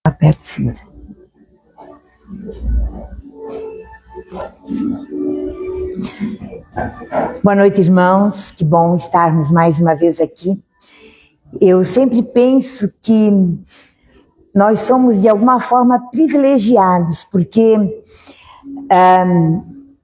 Aperta, segura. Boa noite, irmãos. Que bom estarmos mais uma vez aqui. Eu sempre penso que nós somos, de alguma forma, privilegiados, porque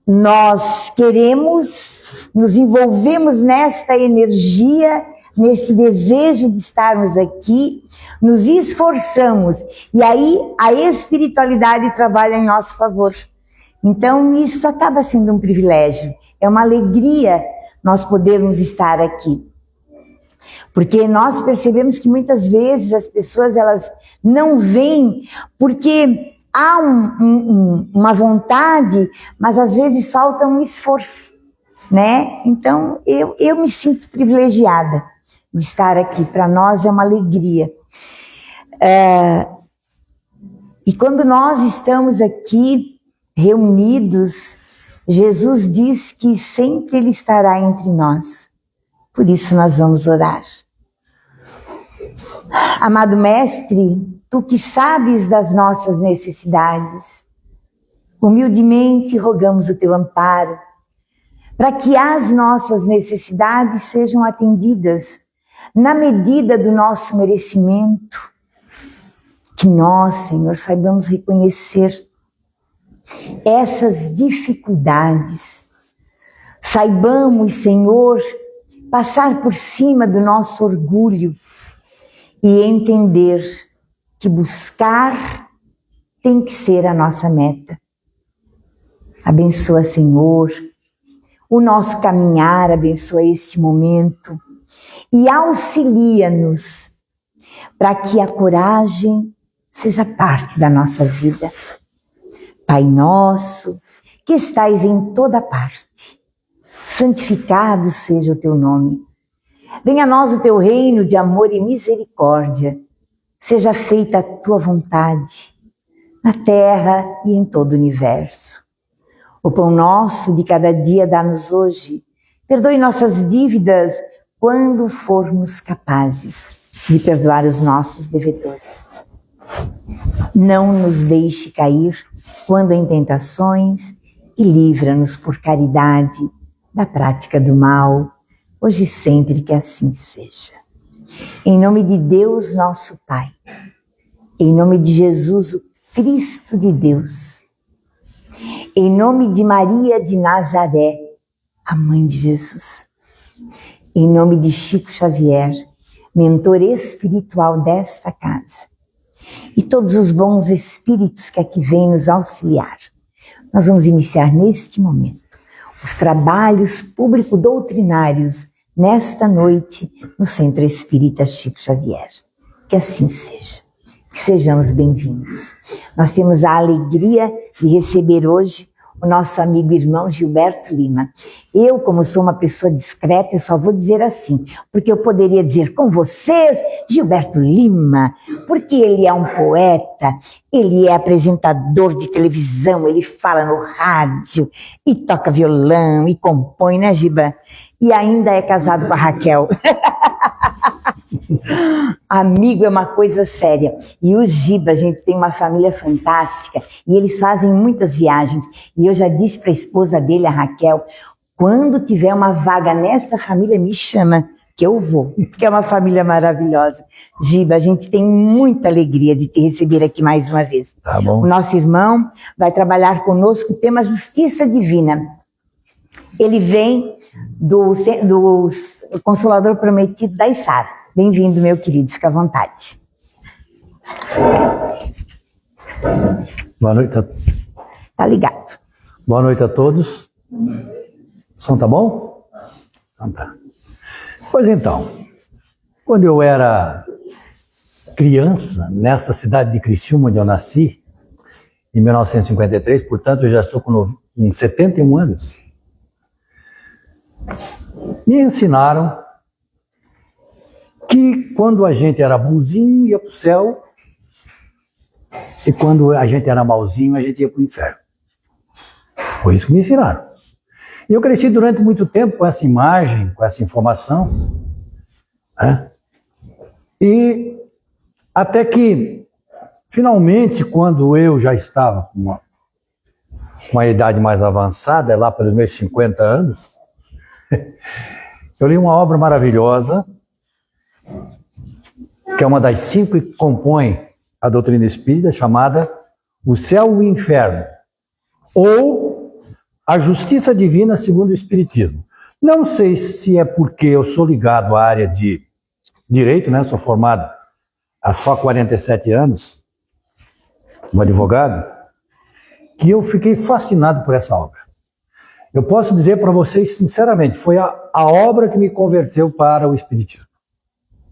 nós queremos, nos envolvemos nesta energia, neste desejo de estarmos aqui, nos esforçamos, e aí a espiritualidade trabalha em nosso favor. Então isso acaba sendo um privilégio, é uma alegria nós podermos estar aqui. Porque nós percebemos que muitas vezes as pessoas elas não vêm porque há uma vontade, mas às vezes falta um esforço, né? Então eu me sinto privilegiada de estar aqui, para nós é uma alegria. E quando nós estamos aqui reunidos, Jesus diz que sempre Ele estará entre nós. Por isso nós vamos orar. Amado Mestre, Tu que sabes das nossas necessidades, humildemente rogamos o Teu amparo, para que as nossas necessidades sejam atendidas na medida do nosso merecimento, que nós, Senhor, saibamos reconhecer essas dificuldades, saibamos, Senhor, passar por cima do nosso orgulho e entender que buscar tem que ser a nossa meta. Abençoa, Senhor, o nosso caminhar, abençoa este momento e auxilia-nos para que a coragem seja parte da nossa vida. Pai nosso, que estais em toda parte, santificado seja o Teu nome. Venha a nós o Teu reino de amor e misericórdia. Seja feita a Tua vontade, na terra e em todo o universo. O pão nosso de cada dia dá-nos hoje. Perdoe nossas dívidas quando formos capazes de perdoar os nossos devedores. Não nos deixe cair quando em tentações e livra-nos por caridade da prática do mal, hoje e sempre que assim seja. Em nome de Deus, nosso Pai, em nome de Jesus, o Cristo de Deus, em nome de Maria de Nazaré, a Mãe de Jesus, em nome de Chico Xavier, mentor espiritual desta casa, e todos os bons espíritos que aqui vêm nos auxiliar, nós vamos iniciar neste momento os trabalhos público-doutrinários nesta noite no Centro Espírita Chico Xavier. Que assim seja, que sejamos bem-vindos. Nós temos a alegria de receber hoje o nosso amigo e irmão Gilberto Lima. Eu, como sou uma pessoa discreta, eu só vou dizer assim, porque eu poderia dizer com vocês, Gilberto Lima, porque ele é um poeta, ele é apresentador de televisão, ele fala no rádio, e toca violão, e compõe, né, Giba? E ainda é casado com a Raquel. Amigo é uma coisa séria. E o Giba, a gente tem uma família fantástica e eles fazem muitas viagens. E eu já disse para a esposa dele, a Raquel, quando tiver uma vaga nesta família, me chama, que eu vou, porque é uma família maravilhosa. Giba, a gente tem muita alegria de te receber aqui mais uma vez. Tá bom. O nosso irmão vai trabalhar conosco o tema Justiça Divina. Ele vem do Consolador Prometido da Içara. Bem-vindo, meu querido, fica à vontade. Boa noite. Tá ligado. Boa noite a todos. O som tá bom? Então tá. Pois então, quando eu era criança, nesta cidade de Criciúma, onde eu nasci, em 1953, portanto eu já estou com 71 anos, me ensinaram que quando a gente era bonzinho ia para o céu e quando a gente era malzinho a gente ia para o inferno. Foi isso que me ensinaram. E eu cresci durante muito tempo com essa imagem, com essa informação, né? E até que finalmente, quando eu já estava com uma idade mais avançada, lá pelos meus 50 anos, eu li uma obra maravilhosa, que é uma das 5 que compõem a doutrina espírita, chamada O Céu e o Inferno, ou A Justiça Divina segundo o Espiritismo. Não sei se é porque eu sou ligado à área de direito, né? Sou formado há só 47 anos, como advogado, que eu fiquei fascinado por essa obra. Eu posso dizer para vocês, sinceramente, foi a obra que me converteu para o Espiritismo.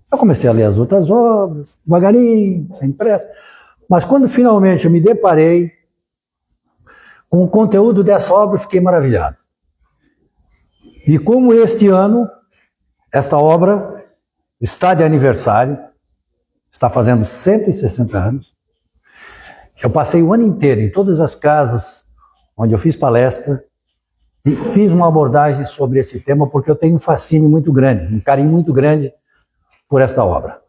Eu comecei a ler as outras obras, devagarinho, sem pressa, mas quando finalmente eu me deparei com o conteúdo dessa obra, fiquei maravilhado. E como este ano, esta obra está de aniversário, está fazendo 160 anos, eu passei o ano inteiro em todas as casas onde eu fiz palestra e fiz uma abordagem sobre esse tema, porque eu tenho um fascínio muito grande, um carinho muito grande por esta obra.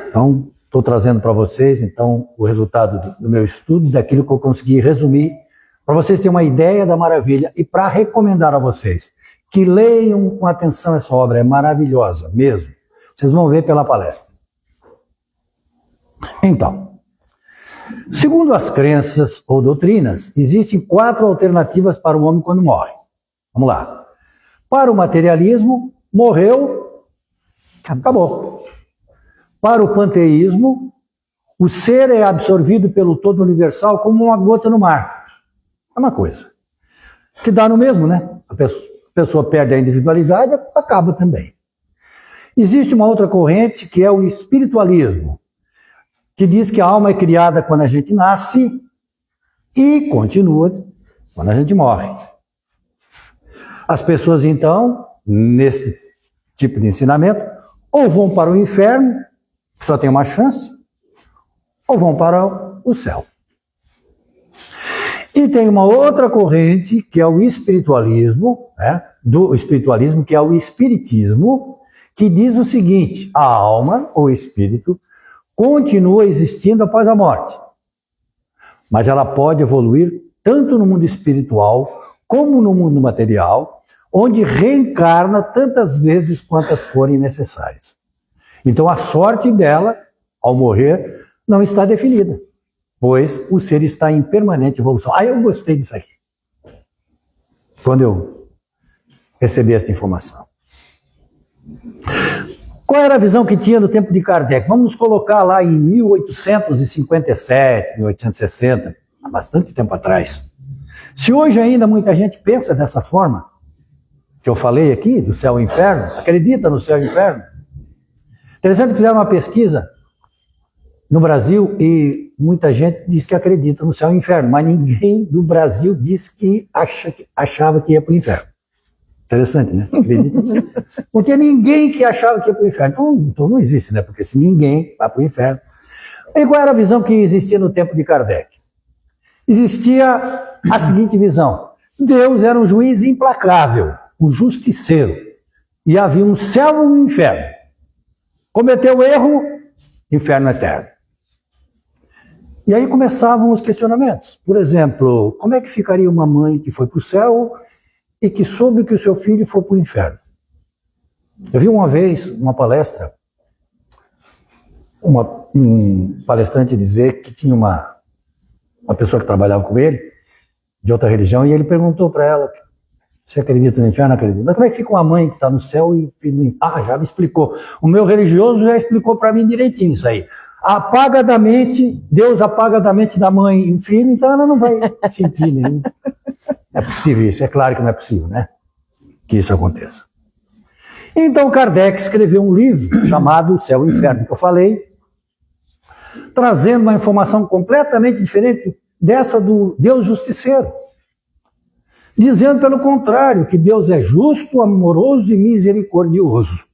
Então, estou trazendo para vocês, então, o resultado do meu estudo, daquilo que eu consegui resumir, para vocês terem uma ideia da maravilha e para recomendar a vocês que leiam com atenção essa obra, é maravilhosa mesmo. Vocês vão ver pela palestra. Então, segundo as crenças ou doutrinas, existem 4 alternativas para o homem quando morre. Vamos lá. Para o materialismo, morreu, acabou. Para o panteísmo, o ser é absorvido pelo todo universal como uma gota no mar. É uma coisa. Que dá no mesmo, né? A pessoa perde a individualidade, acaba também. Existe uma outra corrente que é o espiritualismo, que diz que a alma é criada quando a gente nasce e continua quando a gente morre. As pessoas, então, nesse tipo de ensinamento, ou vão para o inferno, que só tem uma chance, ou vão para o céu. E tem uma outra corrente, que é o espiritualismo, né? Do espiritualismo, que é o espiritismo, que diz o seguinte: a alma, ou espírito, continua existindo após a morte, mas ela pode evoluir tanto no mundo espiritual como no mundo material, onde reencarna tantas vezes quantas forem necessárias. Então a sorte dela, ao morrer, não está definida, pois o ser está em permanente evolução. Eu gostei disso aqui, quando eu recebi essa informação. Qual era a visão que tinha no tempo de Kardec? Vamos nos colocar lá em 1857, 1860, há bastante tempo atrás. Se hoje ainda muita gente pensa dessa forma, que eu falei aqui, do céu e inferno, acredita no céu e inferno. Interessante que fizeram uma pesquisa no Brasil e muita gente diz que acredita no céu e inferno, mas ninguém do Brasil diz que achava que ia para o inferno. Interessante, né? Acredita? Porque ninguém que achava que ia para o inferno. Então não existe, né? Porque se ninguém vai para o inferno. E qual era a visão que existia no tempo de Kardec? Existia a seguinte visão: Deus era um juiz implacável, um justiceiro, e havia um céu e um inferno. Cometeu erro, inferno eterno. E aí começavam os questionamentos. Por exemplo, como é que ficaria uma mãe que foi para o céu e que soube que o seu filho foi para o inferno? Eu vi uma vez uma palestra, um palestrante dizer que tinha uma pessoa que trabalhava com ele, de outra religião, e ele perguntou para ela: você acredita no inferno? Acredita. Mas como é que fica uma mãe que está no céu e o filho no inferno? Já me explicou. O meu religioso já explicou para mim direitinho isso aí. Apaga da mente, Deus apaga da mente da mãe e o filho, então ela não vai sentir nenhum. É possível isso, é claro que não é possível, né? Que isso aconteça. Então Kardec escreveu um livro chamado O Céu e o Inferno, que eu falei, trazendo uma informação completamente diferente dessa do Deus justiceiro. Dizendo, pelo contrário, que Deus é justo, amoroso e misericordioso.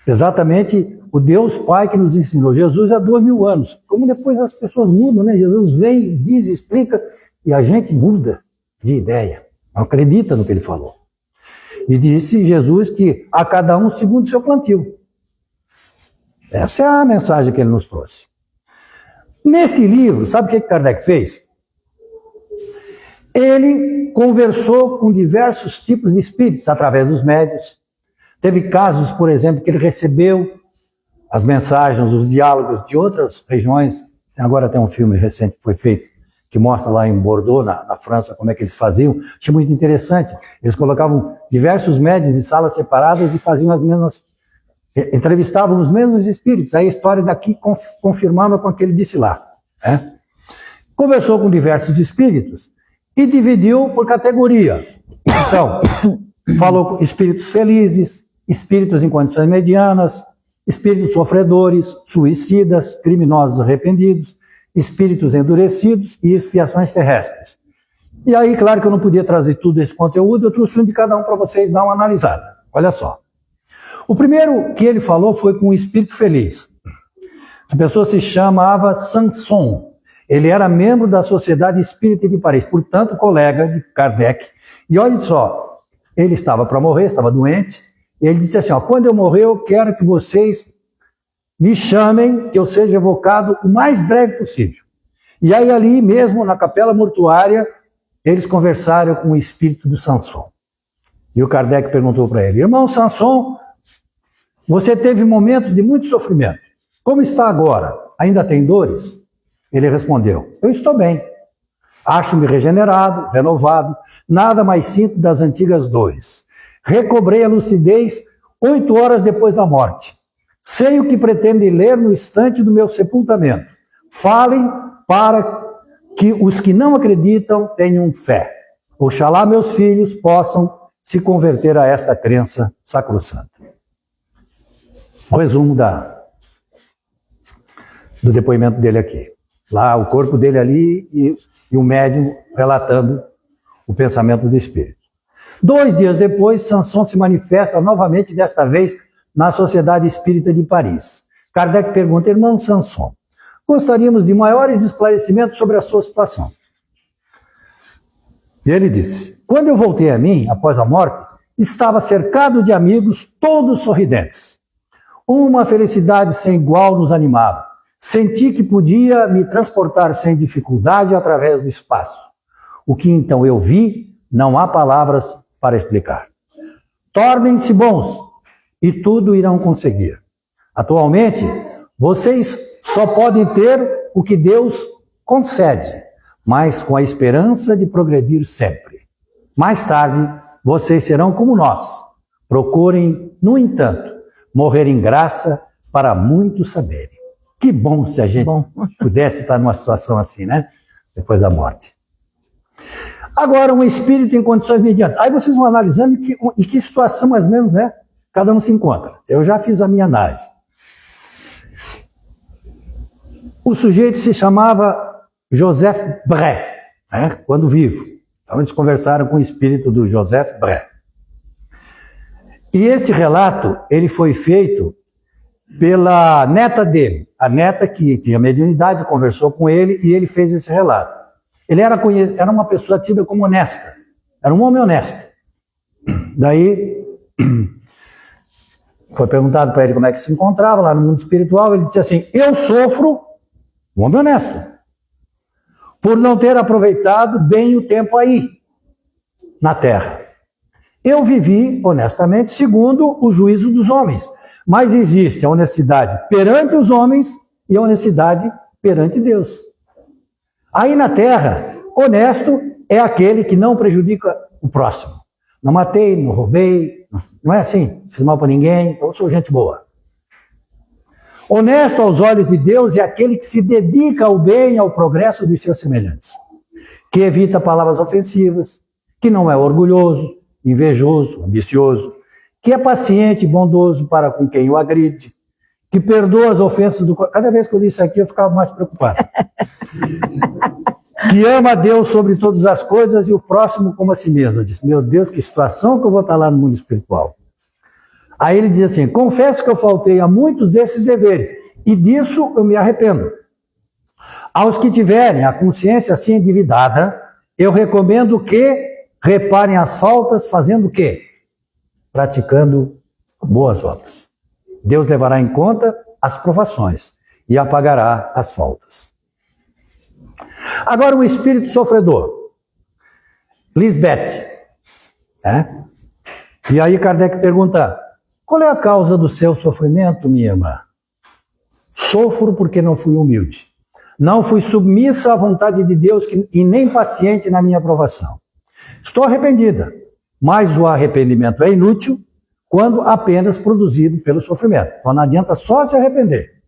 Exatamente o Deus Pai que nos ensinou Jesus há 2000 anos. Como depois as pessoas mudam, né? Jesus vem, diz, explica, e a gente muda de ideia. Não acredita no que ele falou. E disse Jesus que a cada um segundo o seu plantio. Essa é a mensagem que ele nos trouxe. Nesse livro, sabe o que Kardec fez? Ele conversou com diversos tipos de espíritos através dos médiuns. Teve casos, por exemplo, que ele recebeu as mensagens, os diálogos de outras regiões. Agora tem um filme recente que foi feito, que mostra lá em Bordeaux, na França, como é que eles faziam. Achei muito interessante. Eles colocavam diversos médiuns em salas separadas e faziam as mesmas... entrevistavam os mesmos espíritos. Aí a história daqui confirmava com aquele disse lá. Né? Conversou com diversos espíritos e dividiu por categoria. Então, falou com espíritos felizes, espíritos em condições medianas, espíritos sofredores, suicidas, criminosos arrependidos, espíritos endurecidos e expiações terrestres. E aí, claro que eu não podia trazer tudo esse conteúdo, eu trouxe um de cada um para vocês dar uma analisada. Olha só. O primeiro que ele falou foi com um espírito feliz. Essa pessoa se chamava Sanson. Ele era membro da Sociedade Espírita de Paris, portanto, colega de Kardec. E olha só, ele estava para morrer, estava doente, e ele disse assim, ó, quando eu morrer, eu quero que vocês me chamem, que eu seja evocado o mais breve possível. E aí ali mesmo, na capela mortuária, eles conversaram com o espírito do Sanson. E o Kardec perguntou para ele, irmão Sanson, você teve momentos de muito sofrimento. Como está agora? Ainda tem dores? Ele respondeu, eu estou bem. Acho-me regenerado, renovado, nada mais sinto das antigas dores. Recobrei a lucidez 8 horas depois da morte. Sei o que pretendem ler no instante do meu sepultamento. Falem para que os que não acreditam tenham fé. Oxalá meus filhos possam se converter a esta crença sacrossanta. O resumo do depoimento dele aqui. Lá, o corpo dele ali e o médium relatando o pensamento do espírito. 2 dias depois, Sanson se manifesta novamente, desta vez na Sociedade Espírita de Paris. Kardec pergunta, irmão Sanson, gostaríamos de maiores esclarecimentos sobre a sua situação. E ele disse, quando eu voltei a mim, após a morte, estava cercado de amigos, todos sorridentes. Uma felicidade sem igual nos animava. Senti que podia me transportar sem dificuldade através do espaço. O que então eu vi, não há palavras para explicar. Tornem-se bons e tudo irão conseguir. Atualmente, vocês só podem ter o que Deus concede, mas com a esperança de progredir sempre. Mais tarde, vocês serão como nós. Procurem, no entanto, morrer em graça para muitos saberem. Que bom se a gente pudesse estar numa situação assim, né? Depois da morte. Agora, um espírito em condições medianas. Aí vocês vão analisando em que situação mais ou menos, né? Cada um se encontra. Eu já fiz a minha análise. O sujeito se chamava Joseph Bré, né? Quando vivo. Então eles conversaram com o espírito do Joseph Bré. E este relato, ele foi feito pela neta dele. A neta que tinha mediunidade conversou com ele e ele fez esse relato. Ele era uma pessoa tida como honesta. Era um homem honesto. Daí, foi perguntado para ele como é que se encontrava lá no mundo espiritual. Ele disse assim, eu sofro, um homem honesto, por não ter aproveitado bem o tempo aí, na Terra. Eu vivi honestamente segundo o juízo dos homens. Mas existe a honestidade perante os homens e a honestidade perante Deus. Aí na Terra, honesto é aquele que não prejudica o próximo. Não matei, não roubei, não é assim, fiz mal para ninguém, então eu sou gente boa. Honesto aos olhos de Deus é aquele que se dedica ao bem e ao progresso dos seus semelhantes. Que evita palavras ofensivas, que não é orgulhoso, invejoso, ambicioso, que é paciente e bondoso para com quem o agride, que perdoa as ofensas do coração. Cada vez que eu li isso aqui, eu ficava mais preocupado. Que ama a Deus sobre todas as coisas e o próximo como a si mesmo. Eu disse, meu Deus, que situação que eu vou estar lá no mundo espiritual. Aí ele diz assim, confesso que eu faltei a muitos desses deveres, e disso eu me arrependo. Aos que tiverem a consciência assim endividada, eu recomendo que reparem as faltas fazendo o quê? Praticando boas obras. Deus levará em conta as provações e apagará as faltas. Agora, um espírito sofredor. Lisbeth. Né? E aí Kardec pergunta, qual é a causa do seu sofrimento, minha irmã? Sofro porque não fui humilde. Não fui submissa à vontade de Deus e nem paciente na minha aprovação. Estou arrependida, mas o arrependimento é inútil quando apenas produzido pelo sofrimento. Então não adianta só se arrepender.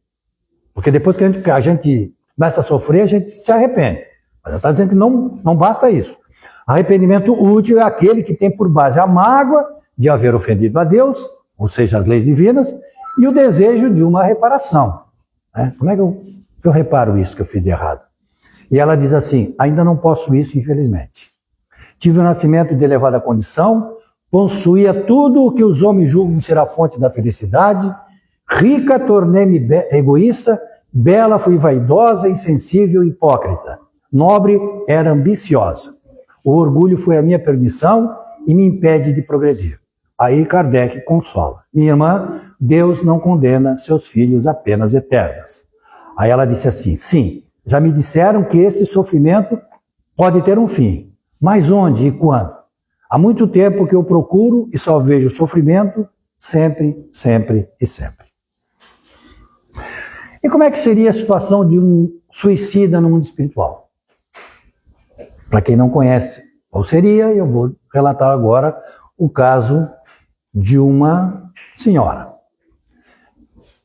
Porque depois que a gente começa a sofrer, a gente se arrepende. Mas ela está dizendo que não basta isso. Arrependimento útil é aquele que tem por base a mágoa de haver ofendido a Deus, ou seja, as leis divinas, e o desejo de uma reparação. Né? Como é que eu reparo isso que eu fiz de errado? E ela diz assim, ainda não posso isso, infelizmente. Tive um nascimento de elevada condição, possuía tudo o que os homens julgam ser a fonte da felicidade, rica, tornei-me egoísta, bela, fui vaidosa, insensível e hipócrita. Nobre, era ambiciosa. O orgulho foi a minha perdição e me impede de progredir. Aí Kardec consola. Minha irmã, Deus não condena seus filhos a penas eternas. Aí ela disse assim, sim, já me disseram que esse sofrimento pode ter um fim. Mas onde e quando? Há muito tempo que eu procuro e só vejo sofrimento sempre, sempre e sempre. E como é que seria a situação de um suicida no mundo espiritual? Para quem não conhece qual seria, eu vou relatar agora o caso de uma senhora.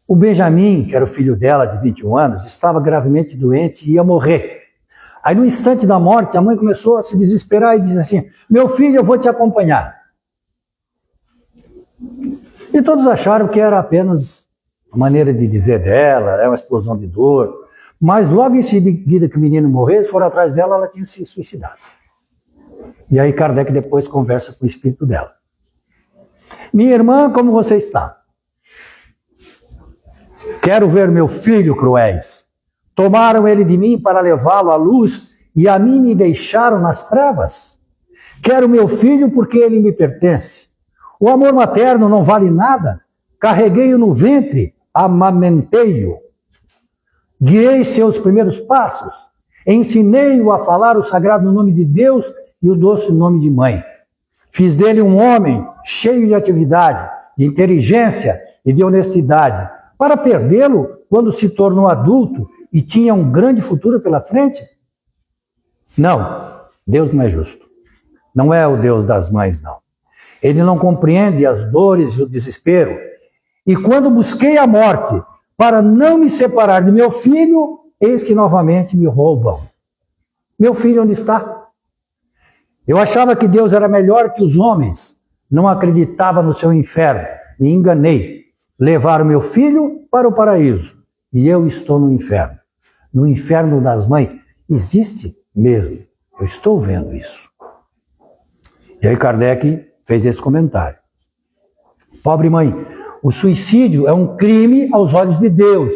O Benjamin, que era o filho dela de 21 anos, estava gravemente doente e ia morrer. Aí no instante da morte, a mãe começou a se desesperar e disse assim, meu filho, eu vou te acompanhar. E todos acharam que era apenas uma maneira de dizer dela, era uma explosão de dor. Mas logo em seguida que o menino morreu, foram atrás dela, ela tinha se suicidado. E aí Kardec depois conversa com o espírito dela. Minha irmã, como você está? Quero ver meu filho cruéis. Tomaram ele de mim para levá-lo à luz e a mim me deixaram nas trevas. Quero meu filho porque ele me pertence. O amor materno não vale nada. Carreguei-o no ventre, amamentei-o. Guiei seus primeiros passos. Ensinei-o a falar o sagrado nome de Deus e o doce nome de mãe. Fiz dele um homem cheio de atividade, de inteligência e de honestidade, para perdê-lo quando se tornou adulto e tinha um grande futuro pela frente? Não, Deus não é justo. Não é o Deus das mães, não. Ele não compreende as dores e o desespero. E quando busquei a morte para não me separar de meu filho, eis que novamente me roubam. Meu filho onde está? Eu achava que Deus era melhor que os homens. Não acreditava no seu inferno. Me enganei. Levaram meu filho para o paraíso. E eu estou no inferno. No inferno das mães. Existe mesmo. Eu estou vendo isso. E aí Kardec fez esse comentário. Pobre mãe, o suicídio é um crime aos olhos de Deus.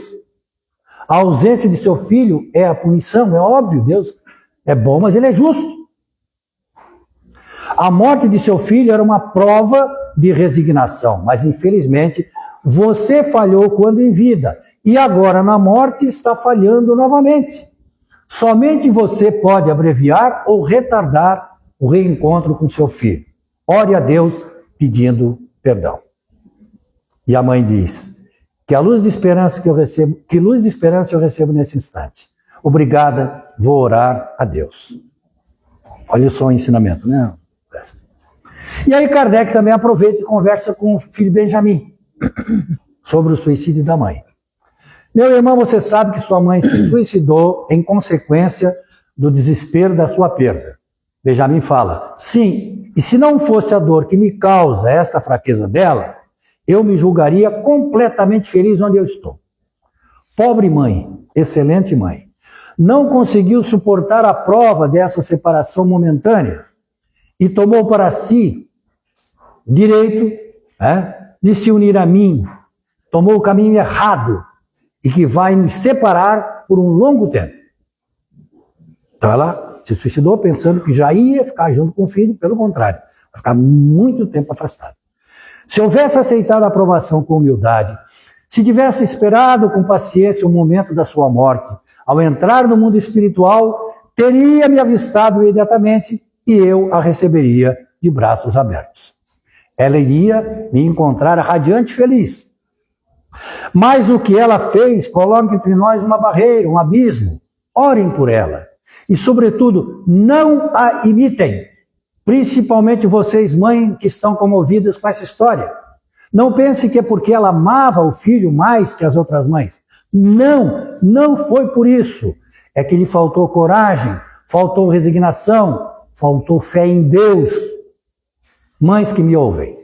A ausência de seu filho é a punição, é óbvio. Deus é bom, mas ele é justo. A morte de seu filho era uma prova de resignação, mas infelizmente você falhou quando em vida e agora na morte está falhando novamente. Somente você pode abreviar ou retardar o reencontro com seu filho. Ore a Deus pedindo perdão. E a mãe diz, que luz de esperança eu recebo nesse instante. Obrigada, vou orar a Deus. Olha só o ensinamento, né? E aí Kardec também aproveita e conversa com o filho Benjamin sobre o suicídio da mãe. Meu irmão, você sabe que sua mãe se suicidou em consequência do desespero da sua perda. Benjamin fala, sim, e se não fosse a dor que me causa esta fraqueza dela, eu me julgaria completamente feliz onde eu estou. Pobre mãe, excelente mãe, não conseguiu suportar a prova dessa separação momentânea e tomou para si direito de se unir a mim. Tomou o caminho errado e que vai nos separar por um longo tempo. Então ela se suicidou pensando que já ia ficar junto com o filho, pelo contrário, vai ficar muito tempo afastada. Se houvesse aceitado a aprovação com humildade, se tivesse esperado com paciência o momento da sua morte, ao entrar no mundo espiritual, teria me avistado imediatamente e eu a receberia de braços abertos. Ela iria me encontrar radiante e feliz. Mas o que ela fez coloca entre nós uma barreira, um abismo. Orem por ela. E, sobretudo, não a imitem. Principalmente vocês, mães, que estão comovidas com essa história. Não pense que é porque ela amava o filho mais que as outras mães. Não, não foi por isso. É que lhe faltou coragem, faltou resignação, faltou fé em Deus. Mães que me ouvem,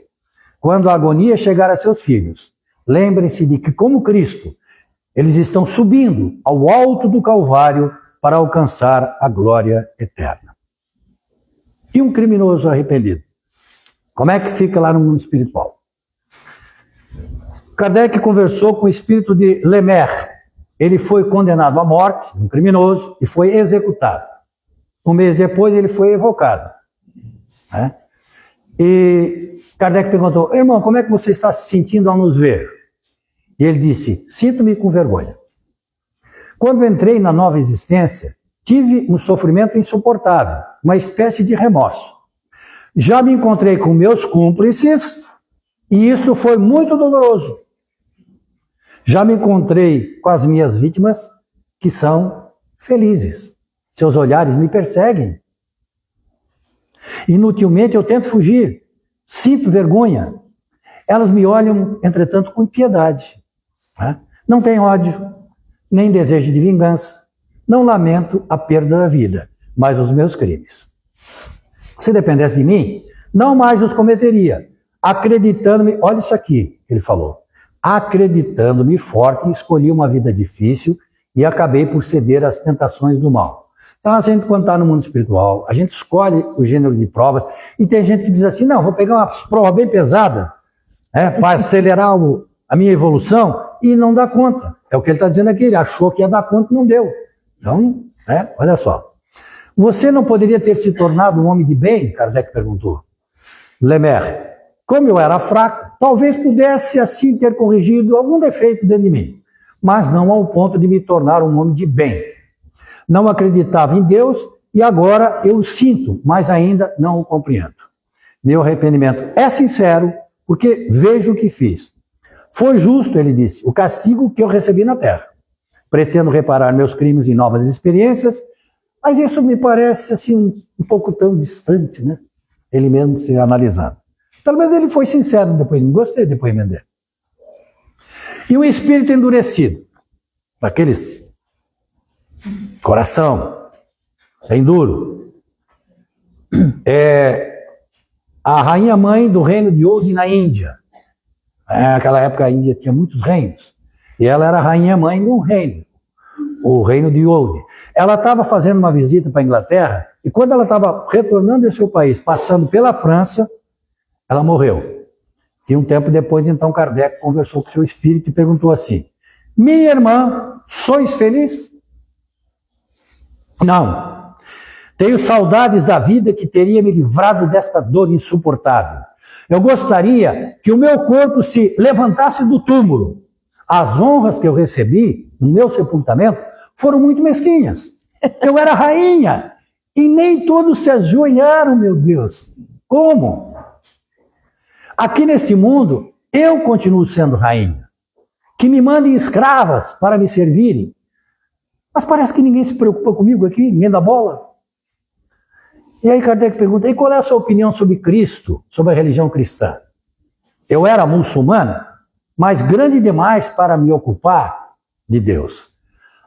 quando a agonia chegar a seus filhos, lembrem-se de que, como Cristo, eles estão subindo ao alto do Calvário para alcançar a glória eterna. E um criminoso arrependido? Como é que fica lá no mundo espiritual? Kardec conversou com o espírito de Lemaire. Ele foi condenado à morte, um criminoso, e foi executado. Um mês depois ele foi evocado. Né? E Kardec perguntou: irmão, como é que você está se sentindo ao nos ver? E ele disse: sinto-me com vergonha. Quando entrei na nova existência, tive um sofrimento insuportável, uma espécie de remorso. Já me encontrei com meus cúmplices e isso foi muito doloroso. Já me encontrei com as minhas vítimas que são felizes. Seus olhares me perseguem. Inutilmente eu tento fugir, sinto vergonha. Elas me olham, entretanto, com piedade. Né? Não tenho ódio, nem desejo de vingança. Não lamento a perda da vida, mas os meus crimes. Se dependesse de mim, não mais os cometeria, acreditando-me, olha isso aqui que ele falou, acreditando-me forte, escolhi uma vida difícil e acabei por ceder às tentações do mal. Então, a gente, quando está no mundo espiritual, a gente escolhe o gênero de provas e tem gente que diz assim, não, vou pegar uma prova bem pesada, para acelerar a minha evolução e não dá conta. É o que ele está dizendo aqui, ele achou que ia dar conta e não deu. Então, olha só. Você não poderia ter se tornado um homem de bem? Kardec perguntou. Lemaire, como eu era fraco, talvez pudesse assim ter corrigido algum defeito dentro de mim, mas não ao ponto de me tornar um homem de bem. Não acreditava em Deus e agora eu o sinto, mas ainda não o compreendo. Meu arrependimento é sincero, porque vejo o que fiz. Foi justo, ele disse, o castigo que eu recebi na terra. Pretendo reparar meus crimes em novas experiências, mas isso me parece assim um pouco tão distante, né? Ele mesmo se analisando. Pelo menos ele foi sincero no depoimento, gostei do depoimento dele. E um espírito endurecido, daqueles coração bem duro, a rainha mãe do reino de Oudh na Índia. Naquela época a Índia tinha muitos reinos, e ela era a rainha mãe de um reino, o reino de Oudh. Ela estava fazendo uma visita para a Inglaterra, e quando ela estava retornando ao seu país, passando pela França, ela morreu. E um tempo depois, então, Kardec conversou com seu espírito e perguntou assim, minha irmã, sois feliz? Não. Tenho saudades da vida que teria me livrado desta dor insuportável. Eu gostaria que o meu corpo se levantasse do túmulo. As honras que eu recebi no meu sepultamento foram muito mesquinhas. Eu era rainha e nem todos se ajoelharam, meu Deus. Como? Aqui neste mundo, eu continuo sendo rainha. Que me mandem escravas para me servirem. Mas parece que ninguém se preocupa comigo aqui, ninguém dá bola. E aí Kardec pergunta, e qual é a sua opinião sobre Cristo, sobre a religião cristã? Eu era muçulmana, mas grande demais para me ocupar de Deus.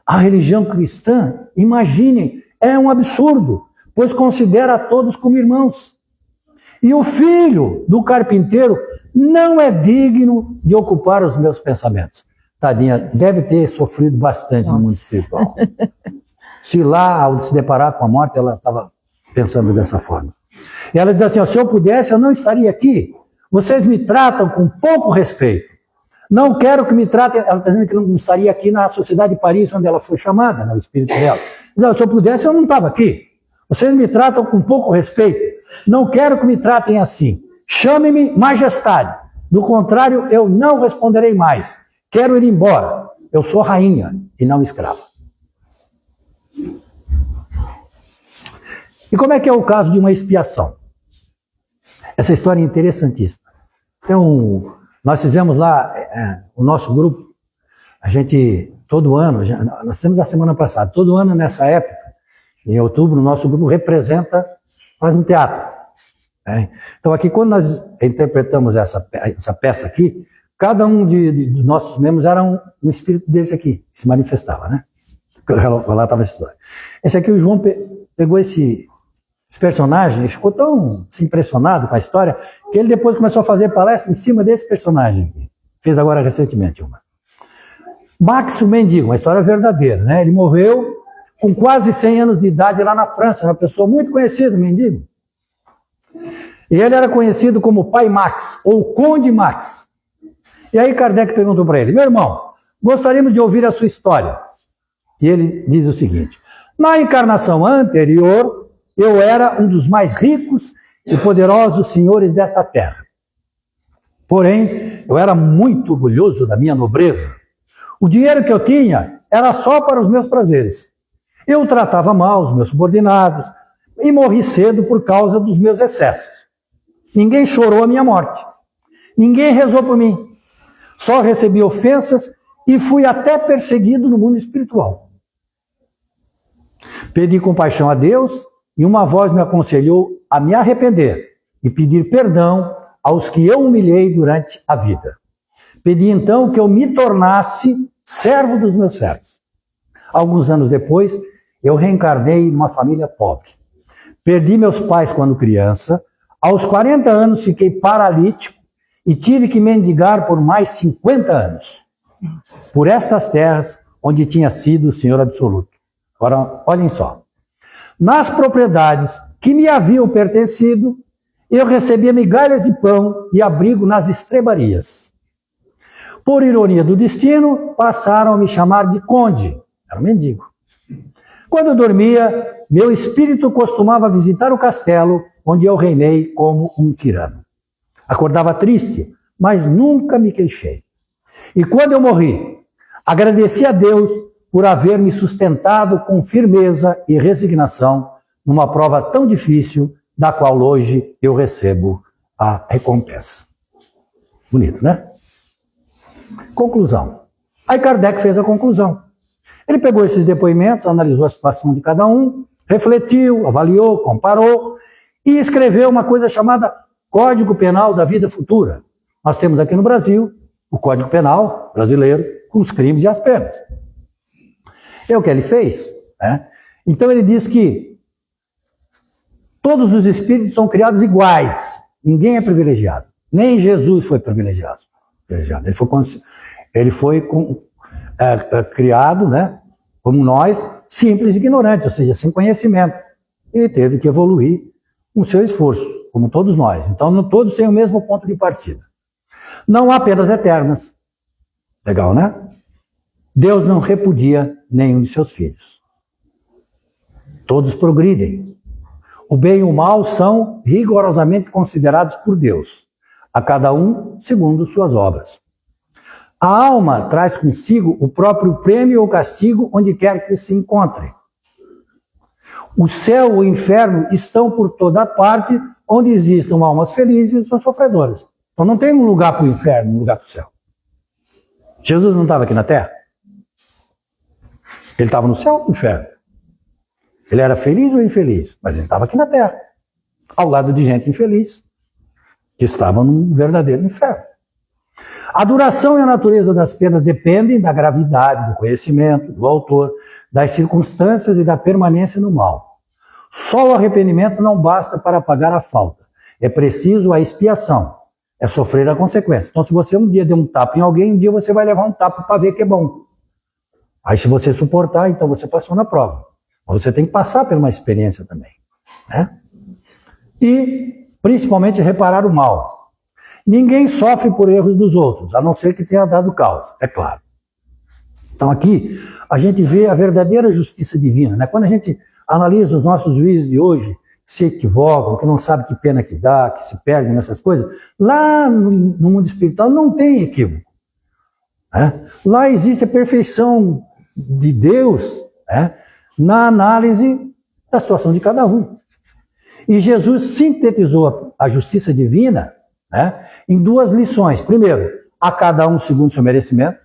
A religião cristã, imaginem, é um absurdo, pois considera a todos como irmãos. E o filho do carpinteiro não é digno de ocupar os meus pensamentos. Tadinha, deve ter sofrido bastante no mundo espiritual. Se lá, ao se deparar com a morte, ela estava pensando dessa forma. E ela diz assim, se eu pudesse, eu não estaria aqui. Vocês me tratam com pouco respeito. Não quero que me tratem, ela está dizendo que não estaria aqui na Sociedade de Paris, onde ela foi chamada, no espírito dela. Não, se eu pudesse, eu não estava aqui. Vocês me tratam com pouco respeito. Não quero que me tratem assim. Chame-me majestade. Do contrário, eu não responderei mais. Quero ir embora. Eu sou rainha e não escrava. E como é que é o caso de uma expiação? Essa história é interessantíssima. Então, nós fizemos lá, o nosso grupo, a gente, todo ano, nós fizemos a semana passada, todo ano nessa época, em outubro, o nosso grupo faz um teatro. Né? Então aqui, quando nós interpretamos essa peça aqui, cada um dos nossos membros era um espírito desse aqui, que se manifestava, né? Lá estava essa história. Esse aqui, o João pegou esse personagem e ficou tão impressionado com a história que ele depois começou a fazer palestra em cima desse personagem aqui. Fez agora recentemente uma. Max, o mendigo, uma história verdadeira, né? Ele morreu com quase 100 anos de idade lá na França, era uma pessoa muito conhecida, o mendigo. E ele era conhecido como Pai Max, ou Conde Max. E aí Kardec perguntou para ele: meu irmão, gostaríamos de ouvir a sua história. E ele diz o seguinte: na encarnação anterior, eu era um dos mais ricos e poderosos senhores desta terra. Porém, eu era muito orgulhoso da minha nobreza. O dinheiro que eu tinha era só para os meus prazeres. Eu tratava mal os meus subordinados e morri cedo por causa dos meus excessos. Ninguém chorou a minha morte. Ninguém rezou por mim. Só recebi ofensas e fui até perseguido no mundo espiritual. Pedi compaixão a Deus e uma voz me aconselhou a me arrepender e pedir perdão aos que eu humilhei durante a vida. Pedi então que eu me tornasse servo dos meus servos. Alguns anos depois, eu reencarnei numa família pobre. Perdi meus pais quando criança. Aos 40 anos fiquei paralítico e tive que mendigar por mais 50 anos. Por estas terras onde tinha sido o Senhor absoluto. Agora, olhem só. Nas propriedades que me haviam pertencido, eu recebia migalhas de pão e abrigo nas estrebarias. Por ironia do destino, passaram a me chamar de conde. Era um mendigo. Quando eu dormia, meu espírito costumava visitar o castelo onde eu reinei como um tirano. Acordava triste, mas nunca me queixei. E quando eu morri, agradeci a Deus por haver me sustentado com firmeza e resignação numa prova tão difícil, da qual hoje eu recebo a recompensa. Bonito, né? Conclusão. Aí Kardec fez a conclusão. Ele pegou esses depoimentos, analisou a situação de cada um, refletiu, avaliou, comparou e escreveu uma coisa chamada Código Penal da Vida Futura. Nós temos aqui no Brasil o Código Penal brasileiro com os crimes e as penas. É o que ele fez, né? Então ele diz que todos os espíritos são criados iguais. Ninguém é privilegiado. Nem Jesus foi privilegiado. Ele foi criado, né, como nós, simples e ignorante, ou seja, sem conhecimento. E teve que evoluir com o seu esforço, como todos nós. Então, não todos têm o mesmo ponto de partida. Não há penas eternas. Legal, né? Deus não repudia nenhum de seus filhos. Todos progridem. O bem e o mal são rigorosamente considerados por Deus, a cada um segundo suas obras. A alma traz consigo o próprio prêmio ou castigo onde quer que se encontre. O céu e o inferno estão por toda parte onde existam almas felizes e sofredoras. Então não tem um lugar para o inferno, um lugar para o céu. Jesus não estava aqui na Terra? Ele estava no céu ou no inferno? Ele era feliz ou infeliz? Mas ele estava aqui na Terra, ao lado de gente infeliz, que estava num verdadeiro inferno. A duração e a natureza das penas dependem da gravidade, do conhecimento, do autor, das circunstâncias e da permanência no mal. Só o arrependimento não basta para pagar a falta. É preciso a expiação, é sofrer a consequência. Então, se você um dia deu um tapa em alguém, um dia você vai levar um tapa para ver que é bom. Aí, se você suportar, então você passou na prova. Mas você tem que passar por uma experiência também, né? E, principalmente, reparar o mal. Ninguém sofre por erros dos outros, a não ser que tenha dado causa, é claro. Então aqui a gente vê a verdadeira justiça divina, né? Quando a gente analisa os nossos juízes de hoje, que se equivocam, que não sabem que pena que dá, que se perdem nessas coisas, lá no mundo espiritual não tem equívoco, né? Lá existe a perfeição de Deus, né, na análise da situação de cada um. E Jesus sintetizou a justiça divina, né, em 2 lições. Primeiro, a cada um segundo seu merecimento.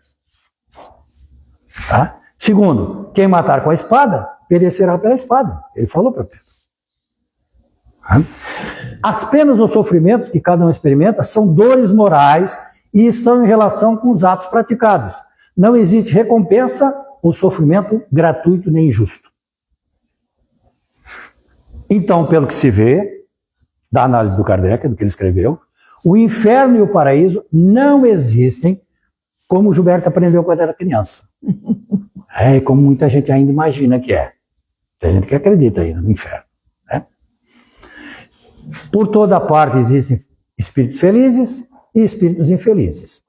Tá? Segundo, quem matar com a espada, perecerá pela espada. Ele falou para Pedro. Tá? As penas ou sofrimentos que cada um experimenta são dores morais e estão em relação com os atos praticados. Não existe recompensa ou sofrimento gratuito nem injusto. Então, pelo que se vê, da análise do Kardec, do que ele escreveu, o inferno e o paraíso não existem como o Gilberto aprendeu quando era criança. É como muita gente ainda imagina que é. Tem gente que acredita ainda no inferno. Né? Por toda parte existem espíritos felizes e espíritos infelizes.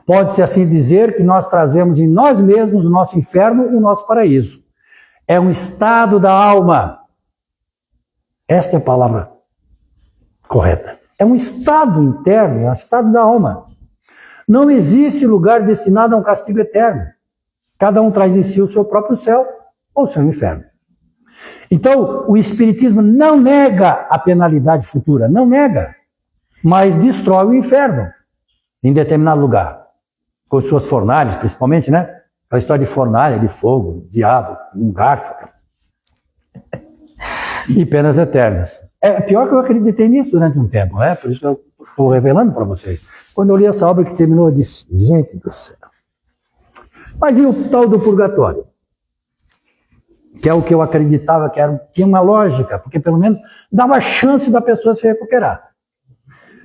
Pode-se assim dizer que nós trazemos em nós mesmos o nosso inferno e o nosso paraíso. É um estado da alma. Esta é a palavra correta. É um estado interno, é um estado da alma. Não existe lugar destinado a um castigo eterno. Cada um traz em si o seu próprio céu ou o seu inferno. Então, o Espiritismo não nega a penalidade futura, não nega, mas destrói o inferno em determinado lugar. Com suas fornalhas, principalmente, né? A história de fornalha, de fogo, diabo, um garfo. E penas eternas. É pior que eu acreditei nisso durante um tempo, né? Por isso que eu estou revelando para vocês. Quando eu li essa obra que terminou, eu disse, gente do céu. Mas e o tal do purgatório? Que é o que eu acreditava que tinha uma lógica, porque pelo menos dava chance da pessoa se recuperar.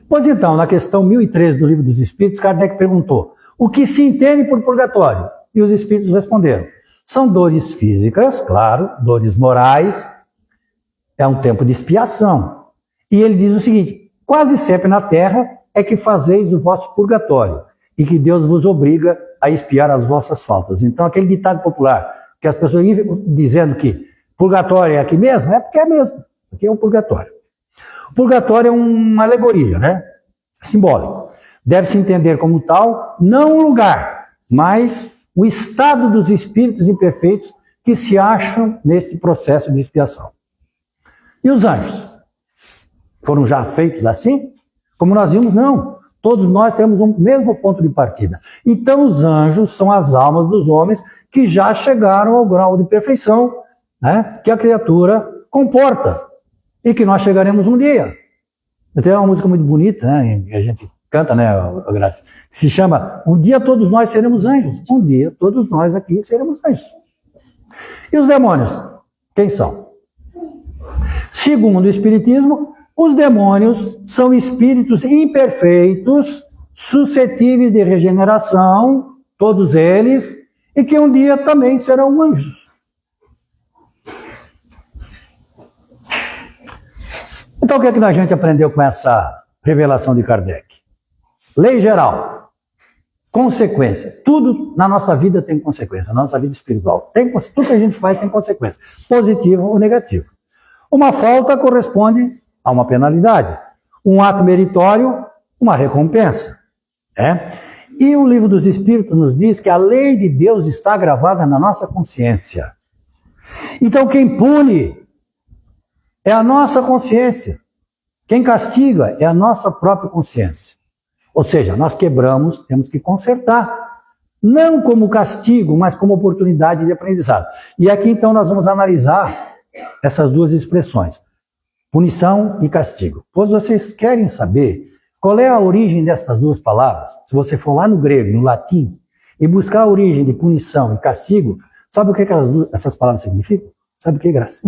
Pois então, na questão 1013 do Livro dos Espíritos, Kardec perguntou, o que se entende por purgatório? E os espíritos responderam, são dores físicas, claro, dores morais, é um tempo de expiação. E ele diz o seguinte, quase sempre na terra é que fazeis o vosso purgatório, e que Deus vos obriga a expiar as vossas faltas. Então, aquele ditado popular, que as pessoas dizendo que purgatório é aqui mesmo, é porque é mesmo, aqui é um purgatório. O purgatório é uma alegoria, né? É simbólico. Deve-se entender como tal, não um lugar, mas o estado dos espíritos imperfeitos que se acham neste processo de expiação. E os anjos? Foram já feitos assim? Como nós vimos, não. Todos nós temos um mesmo ponto de partida. Então os anjos são as almas dos homens que já chegaram ao grau de perfeição, né, que a criatura comporta e que nós chegaremos um dia. Tem uma música muito bonita, né, que a gente canta, né, Graça, que se chama Um Dia Todos Nós Seremos Anjos. Um dia todos nós aqui seremos anjos. E os demônios? Quem são? Segundo o Espiritismo, os demônios são espíritos imperfeitos, suscetíveis de regeneração, todos eles, e que um dia também serão anjos. Então o que é que a gente aprendeu com essa revelação de Kardec? Lei geral, consequência. Tudo na nossa vida tem consequência, na nossa vida espiritual. Tudo que a gente faz tem consequência, positiva ou negativa. Uma falta corresponde a uma penalidade. Um ato meritório, uma recompensa. É? E o Livro dos Espíritos nos diz que a lei de Deus está gravada na nossa consciência. Então quem pune é a nossa consciência. Quem castiga é a nossa própria consciência. Ou seja, nós quebramos, temos que consertar. Não como castigo, mas como oportunidade de aprendizado. E aqui então nós vamos analisar essas duas expressões. Punição e castigo. Pois vocês querem saber qual é a origem destas duas palavras, se você for lá no grego, no latim, e buscar a origem de punição e castigo, sabe o que essas palavras significam? Sabe o que, Graça?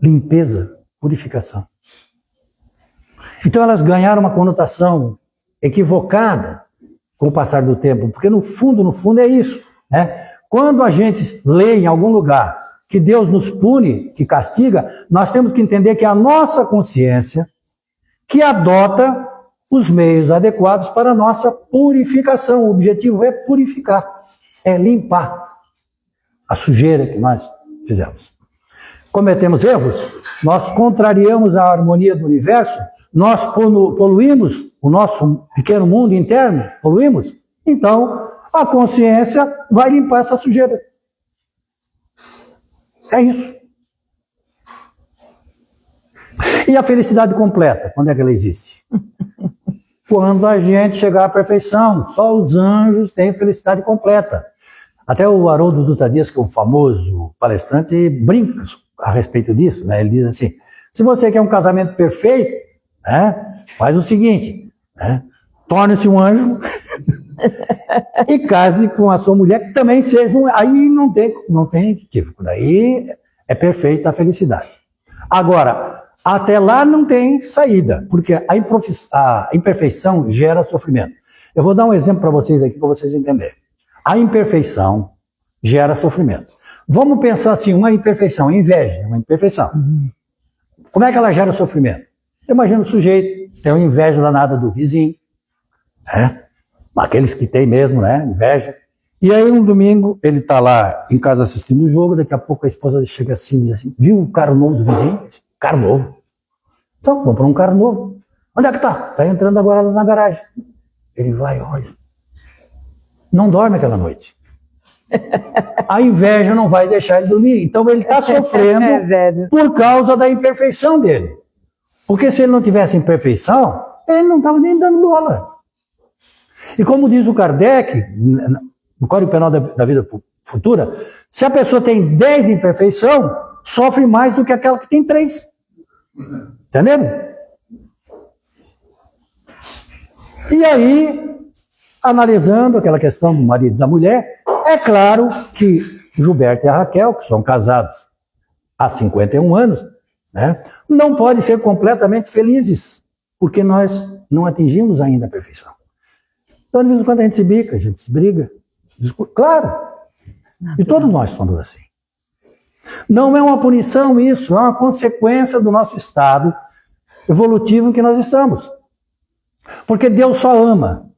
Limpeza, purificação. Então elas ganharam uma conotação equivocada com o passar do tempo, porque no fundo é isso. Né? Quando a gente lê em algum lugar que Deus nos pune, que castiga, nós temos que entender que é a nossa consciência que adota os meios adequados para a nossa purificação. O objetivo é purificar, é limpar a sujeira que nós fizemos. Cometemos erros, nós contrariamos a harmonia do universo, nós poluímos o nosso pequeno mundo interno, poluímos, então a consciência vai limpar essa sujeira. É isso. E a felicidade completa, quando é que ela existe? Quando a gente chegar à perfeição. Só os anjos têm felicidade completa. Até o Haroldo Dutra Dias, que é um famoso palestrante, brinca a respeito disso, né? Ele diz assim, se você quer um casamento perfeito, né, faz o seguinte, né, torne-se um anjo e case com a sua mulher, que também seja um... Aí não tem equívoco, daí é perfeita a felicidade. Agora, até lá não tem saída, porque a imperfeição gera sofrimento. Eu vou dar um exemplo para vocês aqui, para vocês entenderem. A imperfeição gera sofrimento. Vamos pensar assim, uma imperfeição, inveja, uma imperfeição. Como é que ela gera sofrimento? Imagina o sujeito, tem uma inveja danada do vizinho, né? Aqueles que tem mesmo, né? Inveja. E aí um domingo, ele está lá em casa assistindo o jogo, daqui a pouco a esposa chega assim e diz assim, viu o carro novo do vizinho? Carro novo. Então, comprou um carro novo. Onde é que tá? Tá entrando agora lá na garagem. Ele vai, olha. Não dorme aquela noite. A inveja não vai deixar ele dormir. Então ele está sofrendo por causa da imperfeição dele. Porque se ele não tivesse imperfeição, ele não estava nem dando bola. E como diz o Kardec, no Código Penal da Vida Futura, se a pessoa tem 10 imperfeições, sofre mais do que aquela que tem 3. Entenderam? E aí, analisando aquela questão do marido e da mulher, é claro que Gilberto e a Raquel, que são casados há 51 anos, né, não podem ser completamente felizes, porque nós não atingimos ainda a perfeição. Então, de vez em quando a gente se bica, a gente se briga. Claro. E todos nós somos assim. Não é uma punição isso, é uma consequência do nosso estado evolutivo em que nós estamos. Porque Deus só ama.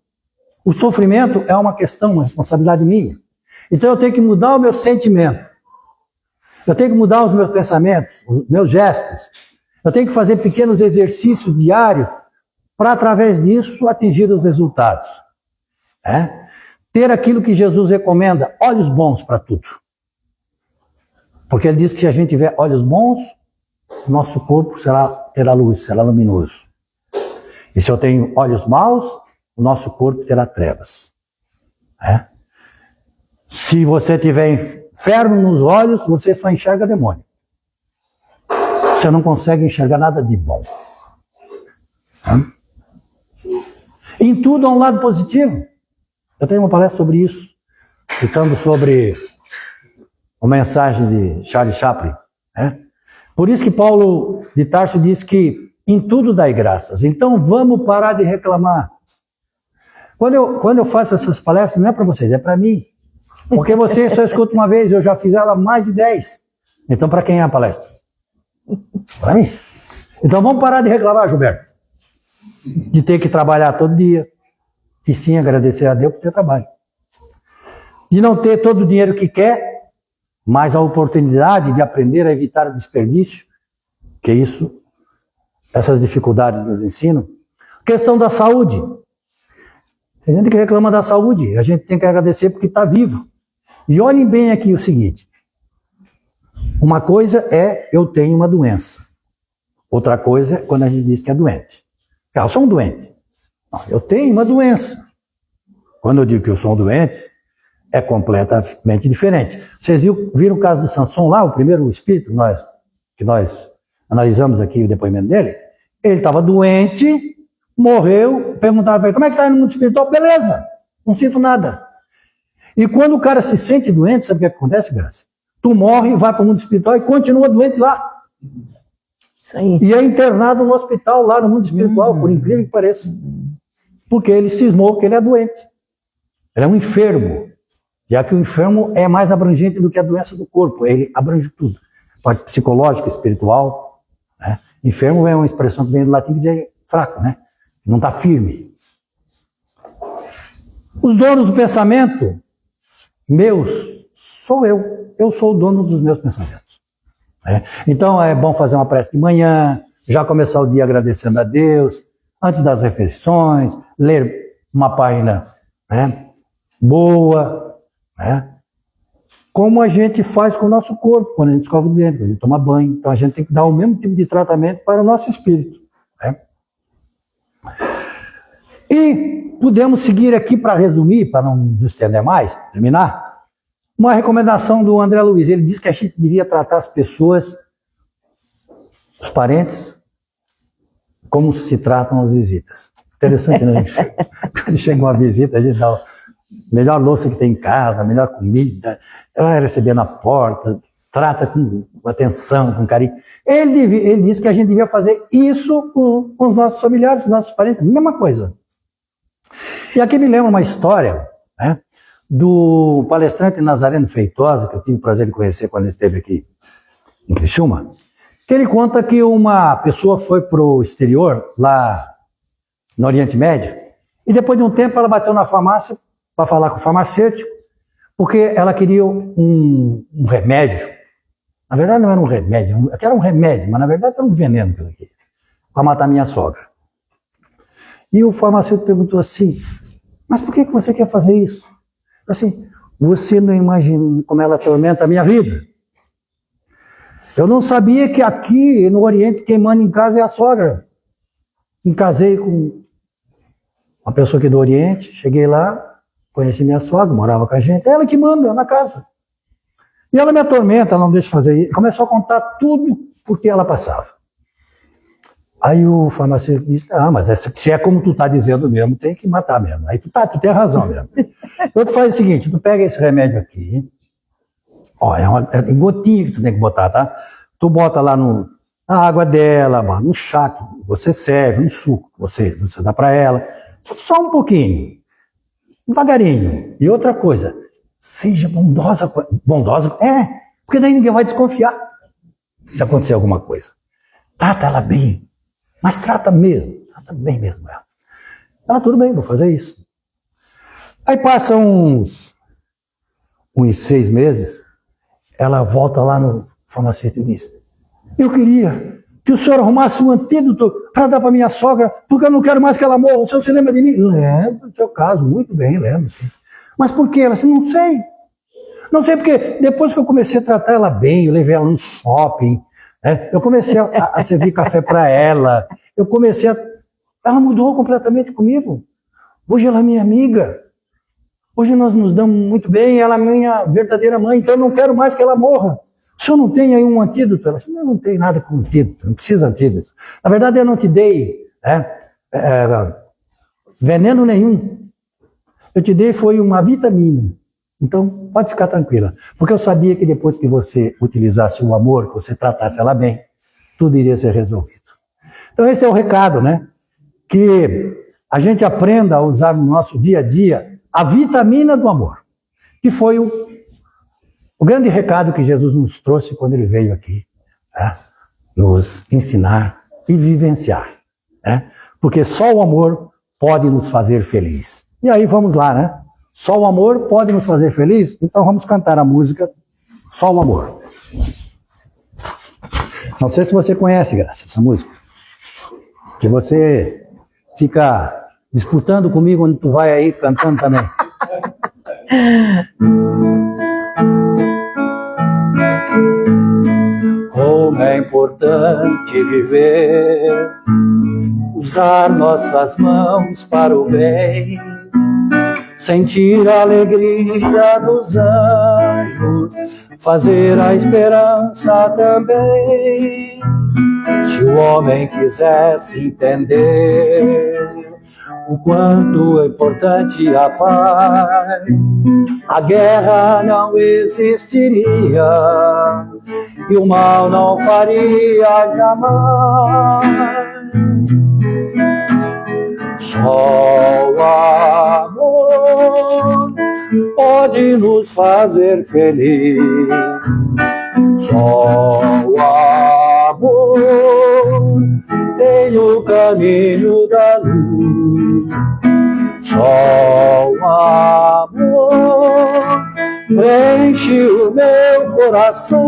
O sofrimento é uma questão, uma responsabilidade minha. Então eu tenho que mudar o meu sentimento. Eu tenho que mudar os meus pensamentos, os meus gestos. Eu tenho que fazer pequenos exercícios diários para, através disso, atingir os resultados. Ter aquilo que Jesus recomenda, olhos bons para tudo. Porque ele diz que se a gente tiver olhos bons, nosso corpo terá luz, será luminoso. E se eu tenho olhos maus, o nosso corpo terá trevas. Se você tiver inferno nos olhos, você só enxerga demônio. Você não consegue enxergar nada de bom. Em tudo há um lado positivo. Eu tenho uma palestra sobre isso, citando sobre uma mensagem de Charles Chaplin. Por isso que Paulo de Tarso diz que em tudo dai graças. Então vamos parar de reclamar. Quando eu faço essas palestras, não é para vocês, é para mim. Porque vocês só escutam uma vez, eu já fiz ela mais de 10. Então para quem é a palestra? Para mim. Então vamos parar de reclamar, Gilberto. De ter que trabalhar todo dia. E sim agradecer a Deus por ter trabalho. De não ter todo o dinheiro que quer, mas a oportunidade de aprender a evitar o desperdício, que isso, essas dificuldades nos ensinam. Questão da saúde. Tem gente que reclama da saúde, a gente tem que agradecer porque está vivo. E olhem bem aqui o seguinte, uma coisa é eu tenho uma doença, outra coisa é quando a gente diz que é doente. Eu sou um doente. Não, eu tenho uma doença. Quando eu digo que eu sou um doente, é completamente diferente. Vocês viram o caso do Sansão lá, o primeiro espírito que nós analisamos aqui o depoimento dele? Ele estava doente, morreu, perguntaram para ele, como é que está aí no mundo espiritual? Beleza, não sinto nada. E quando o cara se sente doente, sabe o que acontece, Graça? Tu morre, vai para o mundo espiritual e continua doente lá. Isso aí. E é internado no hospital lá no mundo espiritual, por incrível que pareça. Porque ele cismou que ele é doente. Ele é um enfermo. Já que o enfermo é mais abrangente do que a doença do corpo. Ele abrange tudo. Parte psicológica, espiritual. Né? Enfermo é uma expressão que vem do latim que diz fraco, né? Não está firme. Os donos do pensamento, meus, sou eu. Eu sou o dono dos meus pensamentos. Então é bom fazer uma prece de manhã, já começar o dia agradecendo a Deus, antes das refeições, ler uma página boa, como a gente faz com o nosso corpo, quando a gente escova o dente, quando a gente toma banho. Então a gente tem que dar o mesmo tipo de tratamento para o nosso espírito, né? E podemos seguir aqui para resumir, para não nos estender mais, terminar, uma recomendação do André Luiz. Ele diz que a gente devia tratar as pessoas, os parentes, como se tratam as visitas. Interessante, né? Quando chega uma visita, a gente dá a melhor louça que tem em casa, a melhor comida, vai receber na porta, trata com atenção, com carinho. Ele disse que a gente devia fazer isso com os nossos familiares, com os nossos parentes, mesma coisa. E aqui me lembra uma história, né, do palestrante Nazareno Feitosa, que eu tive o prazer de conhecer quando ele esteve aqui em Criciúma, que ele conta que uma pessoa foi para o exterior, lá no Oriente Médio, e depois de um tempo ela bateu na farmácia para falar com o farmacêutico, porque ela queria um remédio. Na verdade não era um remédio, aquilo era um remédio, mas na verdade era um veneno que ela queria, para matar minha sogra. E o farmacêutico perguntou assim, mas por que você quer fazer isso? Assim, você não imagina como ela atormenta a minha vida. Eu não sabia que aqui no Oriente quem manda em casa é a sogra. Me casei com uma pessoa aqui do Oriente, cheguei lá, conheci minha sogra, morava com a gente, é ela que manda na casa. E ela me atormenta, ela não deixa fazer isso. Começou a contar tudo por que ela passava. Aí o farmacêutico disse, mas se é como tu tá dizendo mesmo, tem que matar mesmo. Aí tu tem razão mesmo. Então tu faz o seguinte, tu pega esse remédio aqui, ó, é em gotinha que tu tem que botar, tá? Tu bota lá na água dela, no chá que você serve, no suco que você dá para ela, só um pouquinho, devagarinho. E outra coisa, seja bondosa, porque daí ninguém vai desconfiar se acontecer alguma coisa. Trata ela bem, mas trata bem mesmo ela. Ela, tudo bem, vou fazer isso. Aí passam uns 6 meses, ela volta lá no farmacêutico e diz, eu queria que o senhor arrumasse um antídoto para dar para minha sogra, porque eu não quero mais que ela morra. O senhor se lembra de mim? Lembro do seu caso, muito bem, lembro, sim. Mas por quê? Ela disse, não sei. Não sei porque depois que eu comecei a tratar ela bem, eu levei ela no shopping, né? Eu comecei a servir café para ela, ela mudou completamente comigo. Hoje ela é minha amiga. Hoje nós nos damos muito bem, ela é minha verdadeira mãe, então eu não quero mais que ela morra. O senhor não tem aí um antídoto? Ela disse, não tem nada com antídoto, não precisa antídoto. Na verdade, eu não te dei veneno nenhum. Eu te dei foi uma vitamina. Então, pode ficar tranquila. Porque eu sabia que depois que você utilizasse o amor, que você tratasse ela bem, tudo iria ser resolvido. Então, esse é o recado, né? Que a gente aprenda a usar no nosso dia a dia a vitamina do amor. Que foi o grande recado que Jesus nos trouxe quando ele veio aqui, né? Nos ensinar e vivenciar, né? Porque só o amor pode nos fazer feliz. E aí vamos lá, né? Só o amor pode nos fazer feliz? Então vamos cantar a música Só o Amor. Não sei se você conhece, Graça, essa música. Que você fica disputando comigo onde tu vai aí cantando também. Como é importante viver, usar nossas mãos para o bem, sentir a alegria dos anjos, fazer a esperança também. Se o homem quisesse entender o quanto é importante a paz, a guerra não existiria e o mal não faria jamais. Só o amor pode nos fazer feliz. Só o amor tem o caminho da luz. Só o amor preenche o meu coração.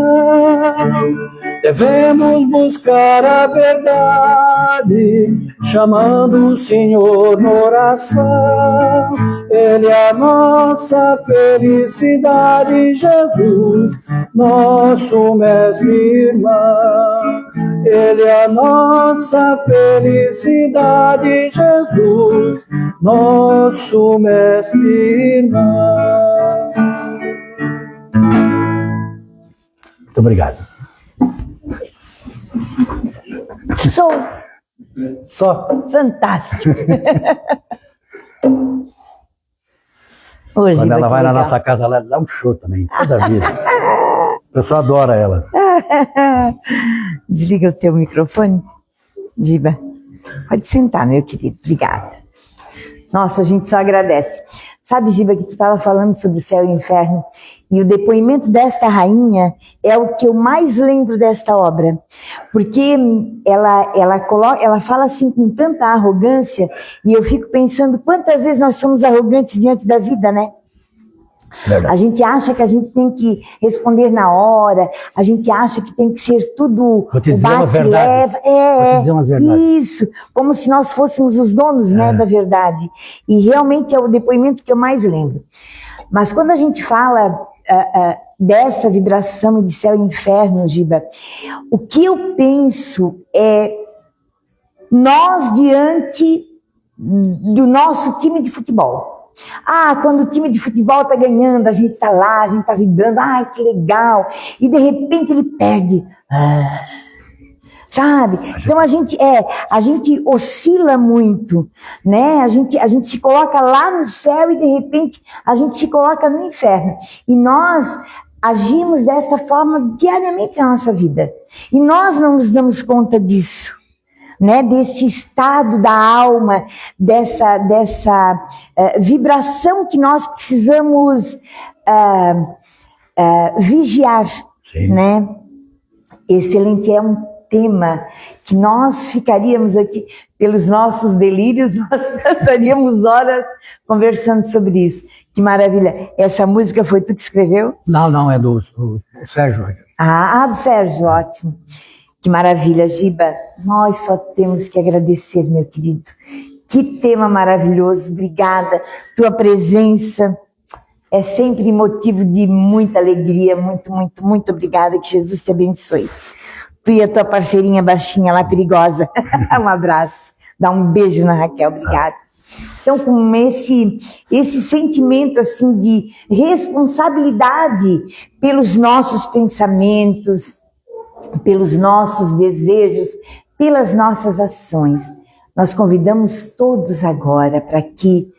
devemos buscar a verdade, chamando o Senhor na oração. Ele é a nossa felicidade, Jesus, nosso mestre e irmão. Ele é a nossa felicidade, Jesus, nosso mestre e irmão. Muito obrigado. Show! Só? Fantástico! Hoje, quando ela vai na legal. nossa casa, ela dá um show também, toda a vida. O pessoal adora ela. Desliga o teu microfone, Giba. Pode sentar, meu querido. Obrigada. Nossa, a gente só agradece. Sabe, Giba, que tu estava falando sobre o céu e o inferno, e o depoimento desta rainha é o que eu mais lembro desta obra, porque ela fala assim com tanta arrogância, e eu fico pensando quantas vezes nós somos arrogantes diante da vida, né? Verdade. A gente acha que a gente tem que responder na hora, a gente acha que tem que ser tudo Vou te dizer bate uma verdade. leva. Vou te dizer umas verdades. Isso, como se nós fôssemos os donos, né, da verdade. E realmente é o depoimento que eu mais lembro. Mas quando a gente fala dessa vibração de céu e inferno, Giba, o que eu penso é nós diante do nosso time de futebol. Quando o time de futebol tá ganhando, a gente tá lá, a gente tá vibrando, que legal. E de repente ele perde. Sabe? Então a gente oscila muito, né? A gente se coloca lá no céu e de repente a gente se coloca no inferno. E nós agimos desta forma diariamente na nossa vida. E nós não nos damos conta disso. Né, desse estado da alma, dessa vibração que nós precisamos vigiar, Sim. né? Excelente, é um tema que nós ficaríamos aqui, pelos nossos delírios, nós passaríamos horas conversando sobre isso. Que maravilha. Essa música foi tu que escreveu? Não, é do Sérgio. Do Sérgio, ótimo. Que maravilha, Giba. Nós só temos que agradecer, meu querido. Que tema maravilhoso. Obrigada. Tua presença é sempre motivo de muita alegria. Muito, muito, muito obrigada. Que Jesus te abençoe. Tu e a tua parceirinha baixinha lá, perigosa. Um abraço. Dá um beijo na Raquel. Obrigada. Então, com esse sentimento assim de responsabilidade pelos nossos pensamentos, pelos nossos desejos, pelas nossas ações. Nós convidamos todos agora para que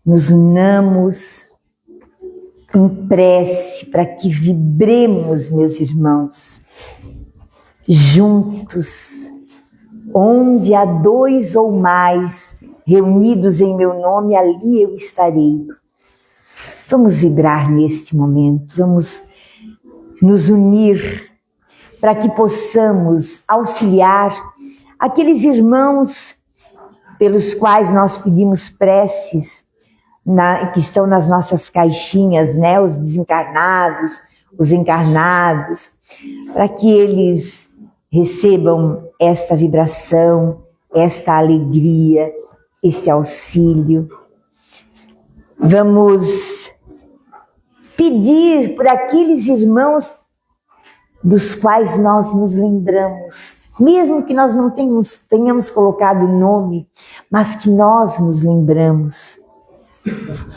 nos unamos em prece, para que vibremos, meus irmãos, juntos, onde há 2 ou mais reunidos em meu nome, ali eu estarei. Vamos vibrar neste momento, vamos nos unir para que possamos auxiliar aqueles irmãos pelos quais nós pedimos preces, que estão nas nossas caixinhas, né? Os desencarnados, os encarnados, para que eles recebam esta vibração, esta alegria, este auxílio. Vamos pedir por aqueles irmãos dos quais nós nos lembramos, mesmo que nós não tenhamos colocado o nome, mas que nós nos lembramos,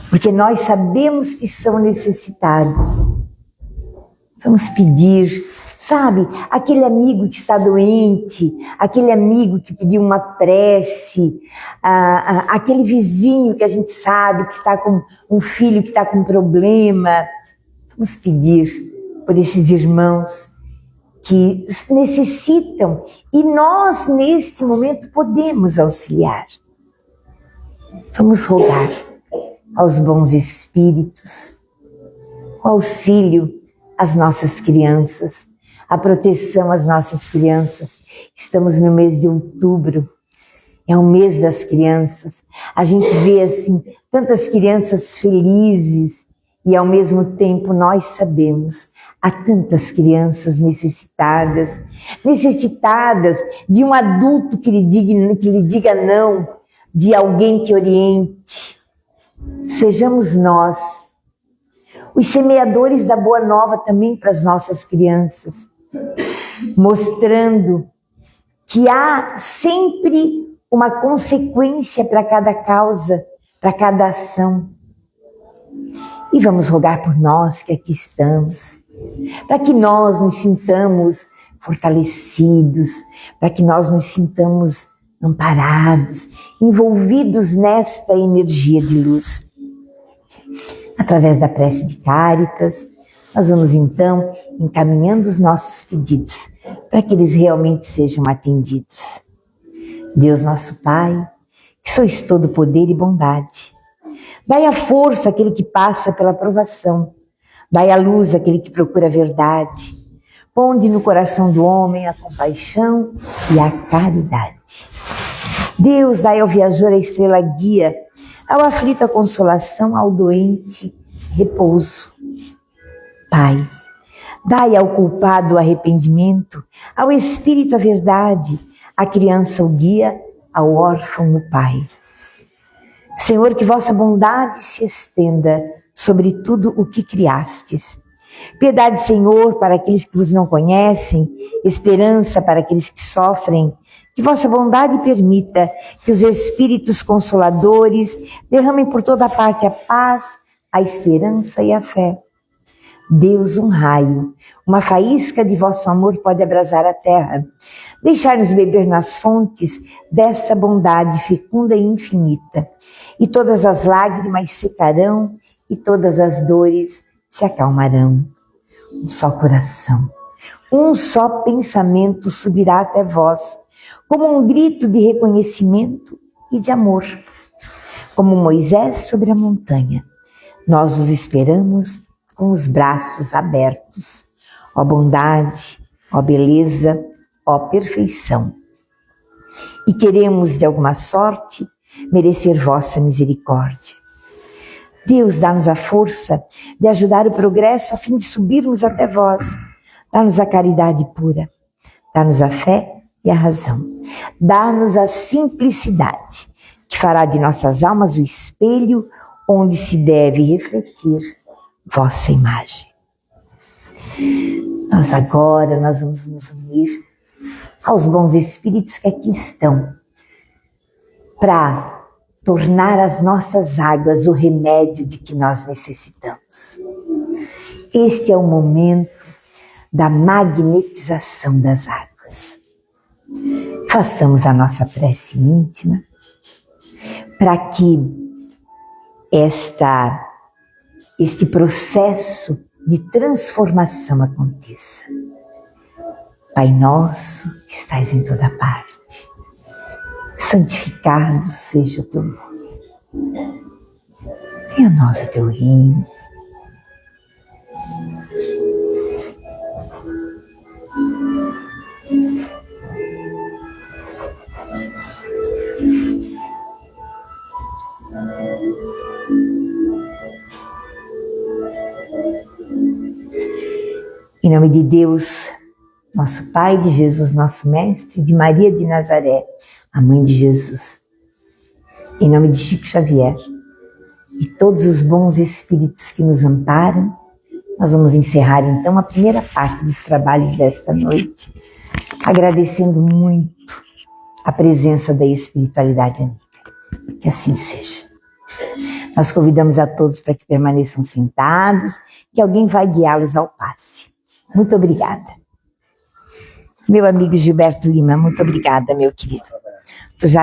porque nós sabemos que são necessitados. Vamos pedir, sabe, aquele amigo que está doente, aquele amigo que pediu uma prece, aquele vizinho que a gente sabe que está com um filho que está com problema. Vamos pedir por esses irmãos que necessitam e nós, neste momento, podemos auxiliar. Vamos rogar aos bons espíritos o auxílio às nossas crianças, a proteção às nossas crianças. Estamos no mês de outubro, é o mês das crianças. A gente vê assim tantas crianças felizes e ao mesmo tempo nós sabemos Há tantas crianças necessitadas de um adulto que lhe diga não, de alguém que oriente. Sejamos nós os semeadores da boa nova também para as nossas crianças, mostrando que há sempre uma consequência para cada causa, para cada ação. E vamos rogar por nós que aqui estamos, para que nós nos sintamos fortalecidos, para que nós nos sintamos amparados, envolvidos nesta energia de luz. Através da prece de Cáritas, nós vamos então encaminhando os nossos pedidos para que eles realmente sejam atendidos. Deus nosso Pai, que sois todo poder e bondade, dai a força àquele que passa pela provação, dai a luz àquele que procura a verdade, ponde no coração do homem a compaixão e a caridade. Deus, dai ao viajor a estrela guia, ao aflito a consolação, ao doente repouso. Pai, dai ao culpado o arrependimento, ao espírito a verdade, à criança o guia, ao órfão o pai. Senhor, que vossa bondade se estenda sobre tudo o que criastes. Piedade, Senhor, para aqueles que vos não conhecem, esperança para aqueles que sofrem. Que vossa bondade permita que os Espíritos Consoladores derramem por toda parte a paz, a esperança e a fé. Deus, um raio, uma faísca de vosso amor pode abrasar a terra. Deixai-nos beber nas fontes dessa bondade fecunda e infinita. E todas as lágrimas secarão e todas as dores se acalmarão. Um só coração, um só pensamento subirá até vós, como um grito de reconhecimento e de amor. Como Moisés sobre a montanha, nós vos esperamos com os braços abertos. Ó bondade, ó beleza, ó perfeição. E queremos, de alguma sorte, merecer vossa misericórdia. Deus, dá-nos a força de ajudar o progresso a fim de subirmos até vós. Dá-nos a caridade pura, dá-nos a fé e a razão. Dá-nos a simplicidade, que fará de nossas almas o espelho onde se deve refletir vossa imagem. Nós vamos nos unir aos bons espíritos que aqui estão, para tornar as nossas águas o remédio de que nós necessitamos. Este é o momento da magnetização das águas. Façamos a nossa prece íntima para que este processo de transformação aconteça. Pai nosso que estais em toda parte, santificado seja o teu nome. Venha a nós o teu reino. Em nome de Deus, nosso Pai, de Jesus, nosso Mestre, de Maria de Nazaré, a Mãe de Jesus, em nome de Chico Xavier e todos os bons espíritos que nos amparam, nós vamos encerrar então a primeira parte dos trabalhos desta noite, agradecendo muito a presença da espiritualidade amiga. Que assim seja. Nós convidamos a todos para que permaneçam sentados, que alguém vai guiá-los ao passe. Muito obrigada. Meu amigo Gilberto Lima, muito obrigada, meu querido. Tu já